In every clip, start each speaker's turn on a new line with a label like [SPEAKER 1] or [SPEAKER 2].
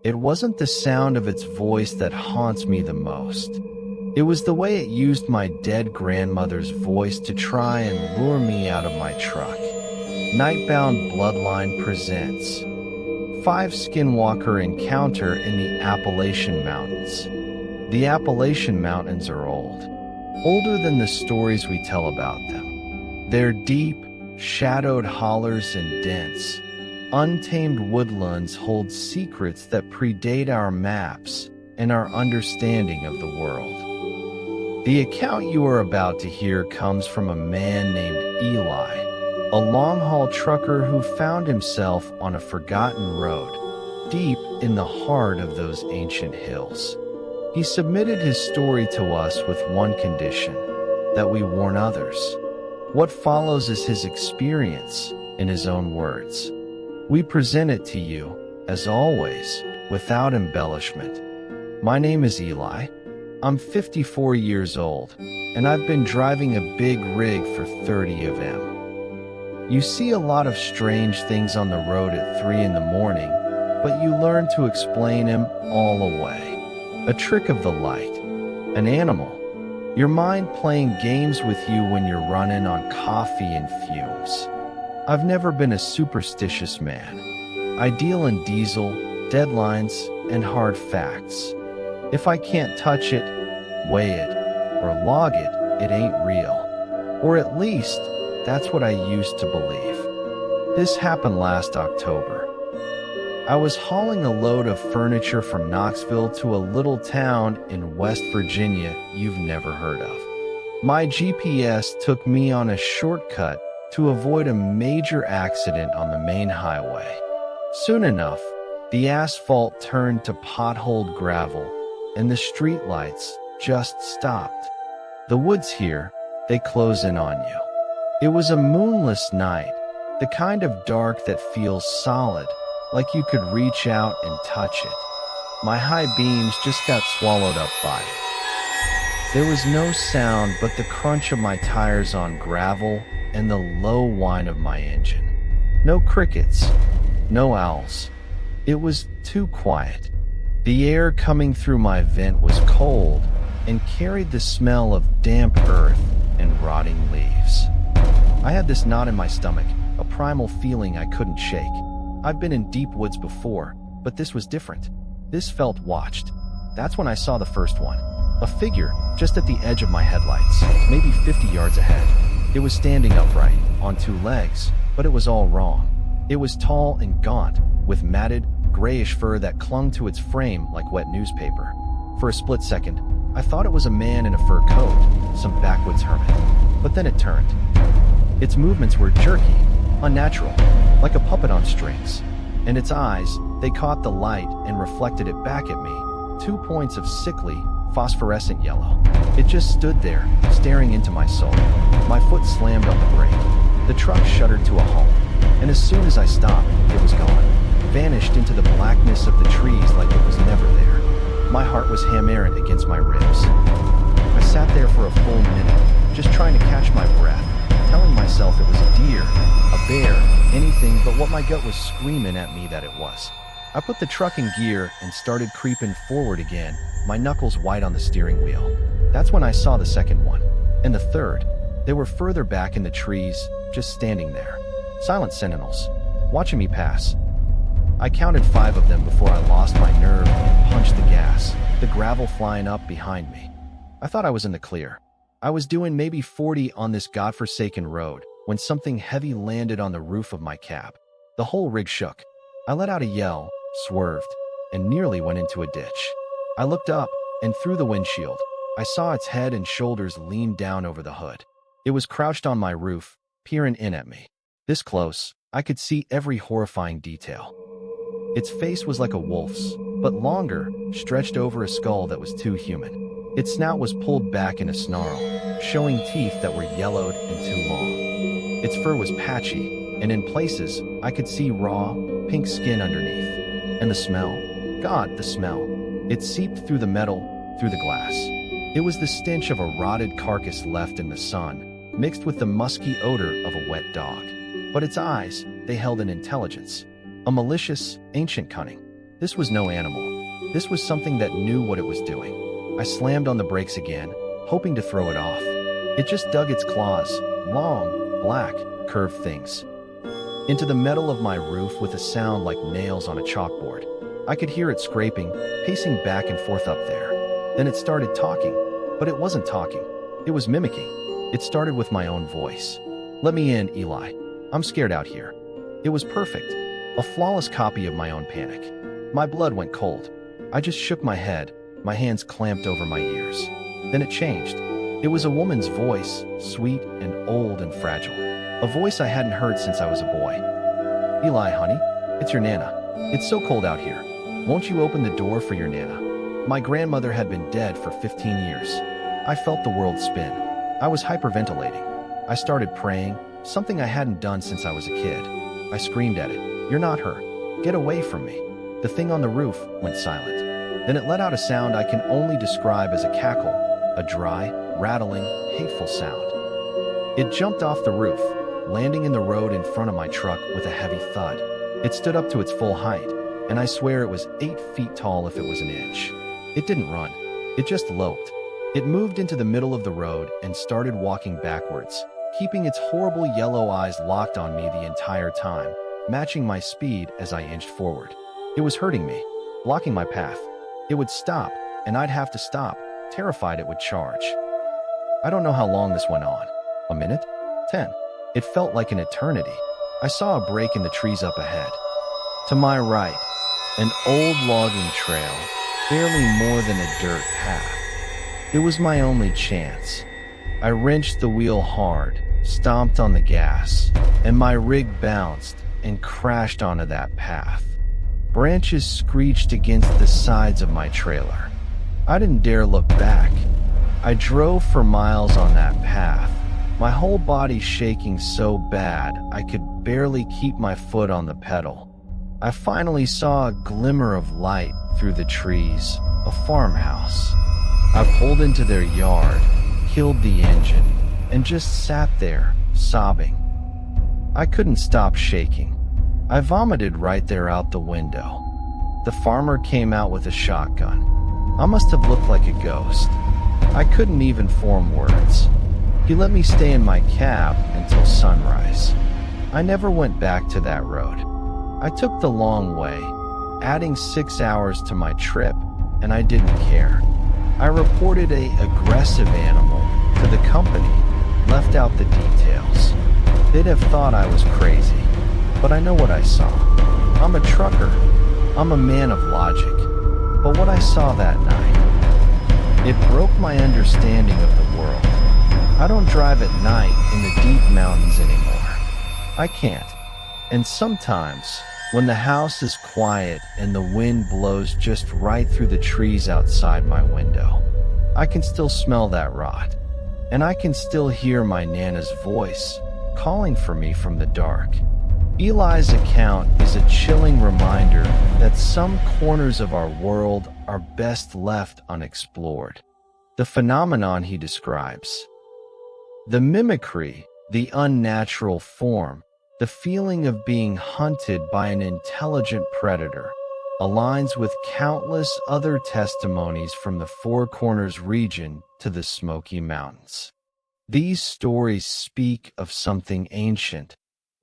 [SPEAKER 1] It wasn't the sound of its voice that haunts me the most. It was the way it used my dead grandmother's voice to try and lure me out of my truck. Nightbound Bloodline presents 5 Skinwalker Encounter in the Appalachian Mountains. The Appalachian Mountains are old. Older than the stories we tell about them. Their deep, shadowed hollers and dense, untamed woodlands hold secrets that predate our maps and our understanding of the world. The account you are about to hear comes from a man named Eli, a long-haul trucker who found himself on a forgotten road, deep in the heart of those ancient hills. He submitted his story to us with one condition, that we warn others. What follows is his experience, in his own words. We present it to you, as always, without embellishment. My name is Eli. I'm 54 years old, and I've been driving a big rig for 30 of them. You see a lot of strange things on the road at 3 in the morning, but you learn to explain them all away. A trick of the light, an animal, your mind playing games with you when you're running on coffee and fumes. I've never been a superstitious man. I deal in diesel, deadlines, and hard facts. If I can't touch it, weigh it, or log it, it ain't real. Or at least, that's what I used to believe. This happened last October. I was hauling a load of furniture from Knoxville to a little town in West Virginia you've never heard of. My GPS took me on a shortcut to avoid a major accident on the main highway. Soon enough, the asphalt turned to potholed gravel, and the streetlights just stopped. The woods here, they close in on you. It was a moonless night, the kind of dark that feels solid, like you could reach out and touch it. My high beams just got swallowed up by it. There was no sound but the crunch of my tires on gravel and the low whine of my engine. No crickets, no owls. It was too quiet. The air coming through my vent was cold and carried the smell of damp earth and rotting leaves. I had this knot in my stomach, a primal feeling I couldn't shake. I've been in deep woods before, but this was different. This felt watched. That's when I saw the first one. A figure just at the edge of my headlights, maybe 50 yards ahead. It was standing upright, on 2 legs, but it was all wrong. It was tall and gaunt, with matted, grayish fur that clung to its frame like wet newspaper. For a split second, I thought it was a man in a fur coat, some backwoods hermit. But then it turned. Its movements were jerky, unnatural, like a puppet on strings. And its eyes, they caught the light and reflected it back at me, 2 points of sickly, phosphorescent yellow. It just stood there, staring into my soul. My foot slammed on the brake. The truck shuddered to a halt, and as soon as I stopped, it was gone. Vanished into the blackness of the trees like it was never there. My heart was hammering against my ribs. I sat there for a full minute, just trying to catch my breath, telling myself it was a deer, a bear, anything but what my gut was screaming at me that it was. I put the truck in gear and started creeping forward again, my knuckles white on the steering wheel. That's when I saw the second one, and the third. They were further back in the trees, just standing there. Silent sentinels, watching me pass. I counted 5 of them before I lost my nerve and punched the gas, the gravel flying up behind me. I thought I was in the clear. I was doing maybe 40 on this godforsaken road when something heavy landed on the roof of my cab. The whole rig shook. I let out a yell, swerved, and nearly went into a ditch. I looked up, and through the windshield, I saw its head and shoulders lean down over the hood. It was crouched on my roof, peering in at me. This close, I could see every horrifying detail. Its face was like a wolf's, but longer, stretched over a skull that was too human. Its snout was pulled back in a snarl, showing teeth that were yellowed and too long. Its fur was patchy, and in places, I could see raw, pink skin underneath. And the smell? God, the smell. It seeped through the metal, through the glass. It was the stench of a rotted carcass left in the sun, mixed with the musky odor of a wet dog. But its eyes, they held an intelligence. A malicious, ancient cunning. This was no animal. This was something that knew what it was doing. I slammed on the brakes again, hoping to throw it off. It just dug its claws, long, black, curved things, into the metal of my roof with a sound like nails on a chalkboard. I could hear it scraping, pacing back and forth up there. Then it started talking, but it wasn't talking. It was mimicking. It started with my own voice. "Let me in, Eli. I'm scared out here." It was perfect. A flawless copy of my own panic. My blood went cold. I just shook my head, my hands clamped over my ears. Then it changed. It was a woman's voice, sweet and old and fragile. A voice I hadn't heard since I was a boy. "Eli, honey, it's your Nana. It's so cold out here. Won't you open the door for your Nana?" My grandmother had been dead for 15 years. I felt the world spin. I was hyperventilating. I started praying, something I hadn't done since I was a kid. I screamed at it, "You're not her. Get away from me." The thing on the roof went silent. Then it let out a sound I can only describe as a cackle, a dry, rattling, hateful sound. It jumped off the roof, landing in the road in front of my truck with a heavy thud. It stood up to its full height, and I swear it was 8 feet tall if it was an inch. It didn't run. It just loped. It moved into the middle of the road and started walking backwards, keeping its horrible yellow eyes locked on me the entire time, matching my speed as I inched forward. It was hurting me, blocking my path. It would stop, and I'd have to stop, terrified it would charge. I don't know how long this went on. A minute? 10. It felt like an eternity. I saw a break in the trees up ahead. To my right, an old logging trail, barely more than a dirt path. It was my only chance. I wrenched the wheel hard, stomped on the gas, and my rig bounced and crashed onto that path. Branches screeched against the sides of my trailer. I didn't dare look back. I drove for miles on that path, my whole body shaking so bad I could barely keep my foot on the pedal. I finally saw a glimmer of light through the trees, a farmhouse. I pulled into their yard, killed the engine, and just sat there, sobbing. I couldn't stop shaking. I vomited right there out the window. The farmer came out with a shotgun. I must have looked like a ghost. I couldn't even form words. He let me stay in my cab until sunrise. I never went back to that road. I took the long way, adding 6 hours to my trip, and I didn't care. I reported an aggressive animal to the company, left out the details. They'd have thought I was crazy, but I know what I saw. I'm a trucker. I'm a man of logic. But what I saw that night, it broke my understanding of the world. I don't drive at night in the deep mountains anymore. I can't. And sometimes, when the house is quiet and the wind blows just right through the trees outside my window, I can still smell that rot. And I can still hear my Nana's voice calling for me from the dark. Eli's account is a chilling reminder that some corners of our world are best left unexplored. The phenomenon he describes, the mimicry, the unnatural form, the feeling of being hunted by an intelligent predator, aligns with countless other testimonies from the Four Corners region to the Smoky Mountains. These stories speak of something ancient,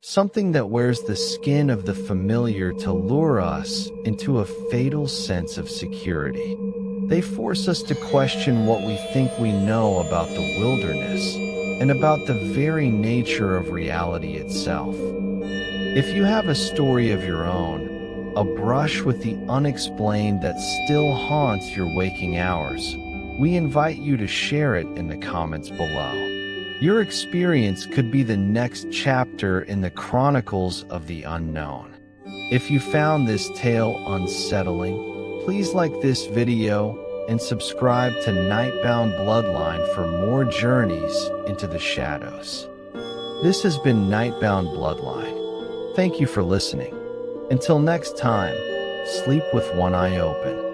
[SPEAKER 1] something that wears the skin of the familiar to lure us into a fatal sense of security. They force us to question what we think we know about the wilderness and about the very nature of reality itself. If you have a story of your own, a brush with the unexplained that still haunts your waking hours, we invite you to share it in the comments below. Your experience could be the next chapter in the chronicles of the unknown. If you found this tale unsettling, please like this video and subscribe to Nightbound Bloodline for more journeys into the shadows. This has been Nightbound Bloodline. Thank you for listening. Until next time, sleep with one eye open.